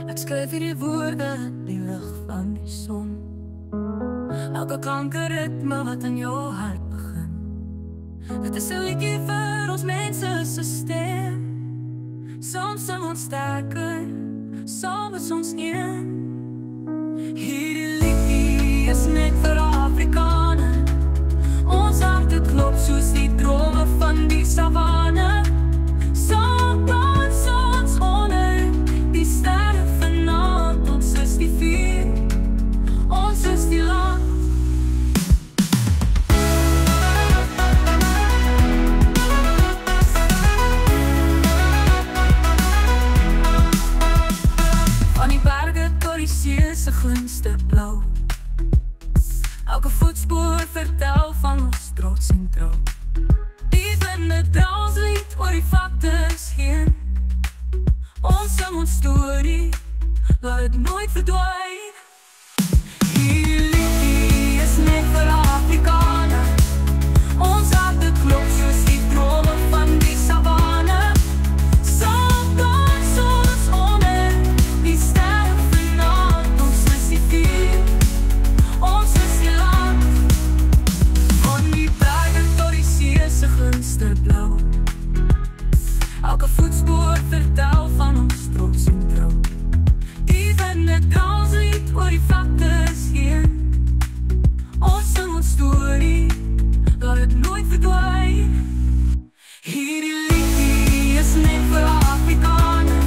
Ek skryf hierdie woorde in die lig van die son. Elke klanke ritme wat in jou hart begin. Dit is 'n liedjie vir ons mense se stem. Soms sing ons sterker, soms ons een. Hierdie liedjie is net vir Afrikaner. Ons harte klop soos die drome van die savanne. Saam dans ons onder die sterre vanaand. Ons is die vuur, ons is die land. Van die berge tot die see se glinste blou. Elke voetspoor vertel van ons trots en trouw. Diep in het danslied oor die factors heen. Ons sing ons storie, laat het nooit verdwijn. Hierdie liedjie is net vir Afrikaner. Ons harte klop soos die drome van die savanne. Saam dans ons onder die sterre vanaand. Ons is die vuur, ons is die land. Van die berge tot die see se glinste blou. Elke voetspoor vertel van ons trots en trouw. Diep in het danslied oor die factors heen. Ons sing ons storie, laat het nooit verdwijn. Hierdie liedjie is net vir Afrikaner.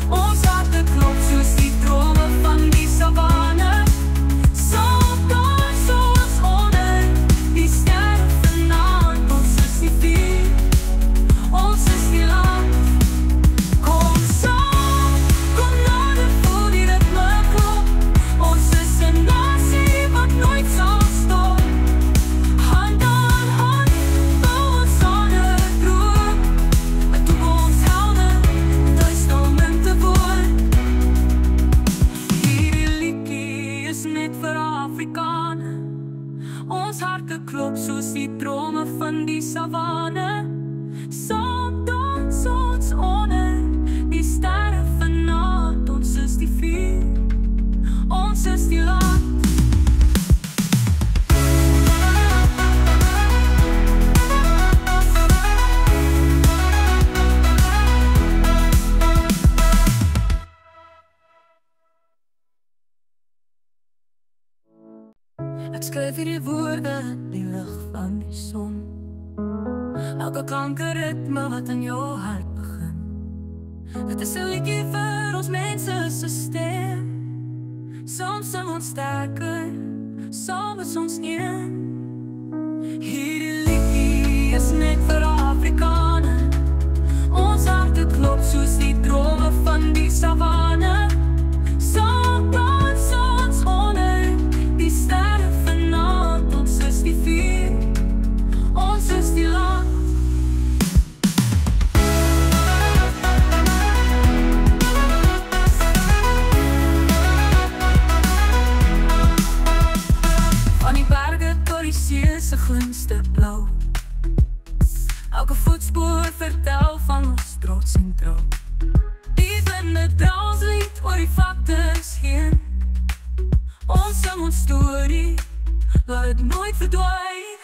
Ons harte klop soos die drome van die savanne. Saam dans ons onder die sterre vanaand. Ons is die vuur, ons is die land. Kom saam, kom nader, voel die ritme klop. Ons is 'n nasie wat nooit sal stop. Hand aan hand, bou ons sonder droom. Het doel ons helder, thuis om in te woon. Hierdie liedjie is net vir Afrikaner. Ons harte klop soos die drome van die savanne. Saam dans ons onder die sterre vanaand. Ons is die vuur, ons is die land. Ek skryf hierdie woorde in die lig van die son. Elke klanke ritme wat in jou hart begin. Dit is 'n liedjie vir ons mense se stem. Soms sing ons sterker, soms ons een. Hierdie liedjie is net vir Afrikaner. Ons harte klop soos die drome van die savanne. Saam dans ons onder die sterre vanaand. Ons is die vuur, ons is die land. Van die berge tot die see se glinste blou. Elke voetspoor vertel van ons trots en trouw. Diep in het danslied oor die factors heen. Ons sing ons storie, laat het nooit verdwijn.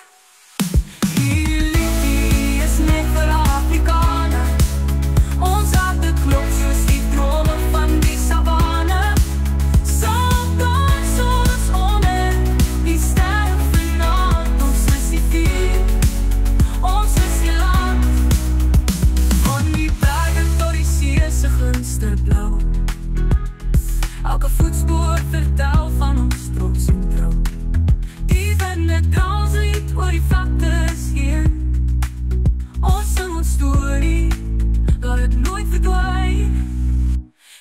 Hierdie liedjie is net vir Afrikaner. Ons harte klop soos die drome van die savanne. Saam dans ons onder die sterre vanaand. Ons is die vuur, ons is die land. Van die berge tot die see se glinste blou. Elke voetspoor vertel van ons trots en trouw. Diep in het danslied oor die factors heen. Ons sing ons storie, laat het nooit verdwijn.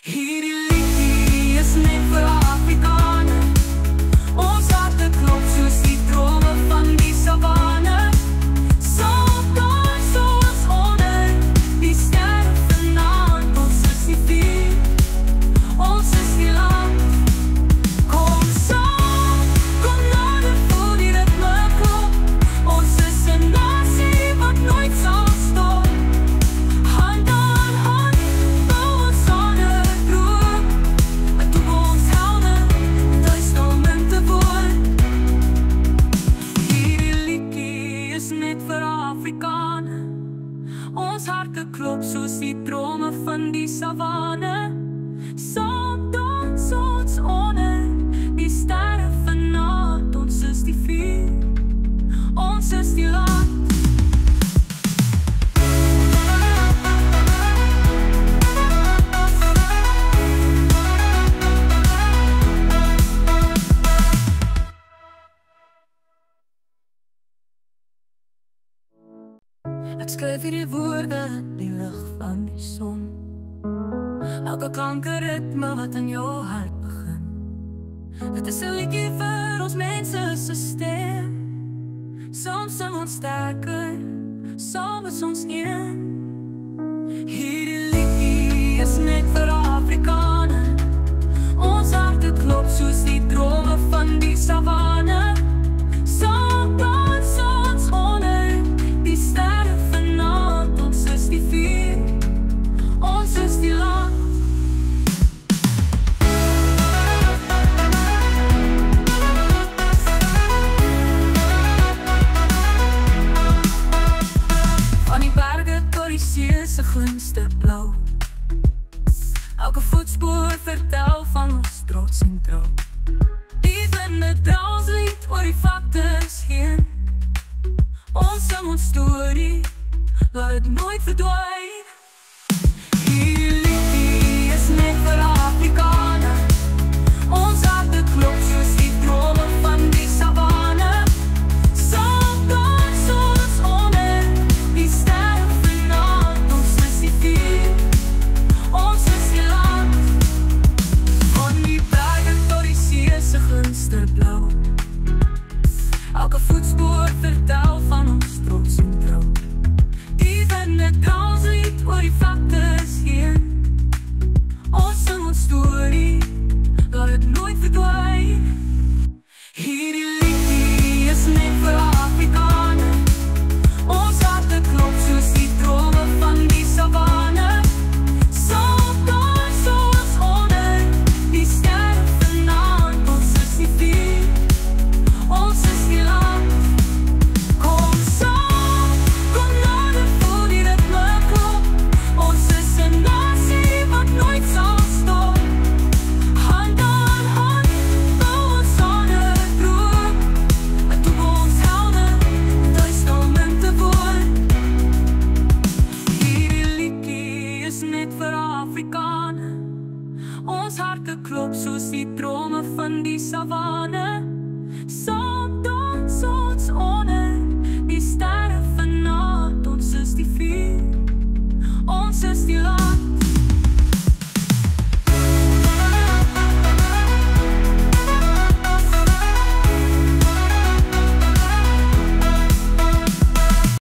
Hierdie liedjie is net vir Afrikaner. Ons harte klop soos die drome van die savanne. Saam dans ons onder die sterre vanaand. Ons is die vuur, ons is die land. Kom saam, kom nader, voel die ritme klop. Ons is vir die woorde, die lig van die son. Elke klanke ritme wat in jou hart begin. Dit is 'n liedjie vir ons mense se stem. Soms sing ons sterker, soms ons een. Hierdie liedjie is net vir Afrikaner. Ons harte klop soos die drome van die savanne. Saam dans ons onder die sterre vanaand. Ons is die vuur, ons is die land. Van die berge tot die see se glinste blou. Elke voetspoor vertel van ons trots en trouw. Die winde dra ons lied oor die vlaktes heen. Ons sing ons storie, laat het nooit verdwyn. Hierdie liedjie is net vir Afrikaner. Ons harte klop soos die drome van die savanne. Saam dans ons onder die sterre vanaand. Ons is die vuur, ons is die land. Van die berge tot die see se glinster blou. Elke voetspoor vertel van ons trots en trouw. Die winde dra ons lied oor die vlaktes heen. Ons sing ons storie, laat het nooit verdwyn. Hierdie liedjie is net vir Afrikaner. Ons harte klop soos die drome van die savanne. Saam dans ons onder die sterre vanaand. Ons is die vuur, ons is die land. Kom saam, kom nader, voel die ritme klop. Ons is 'n nasie wat nooit sal stop. Hand aan hand, bou ons sonder droom. En toe ons helde, thuis om in te woon. Hierdie liedjie is net vir Afrikaner. Ons harte klop soos die drome van die savanne.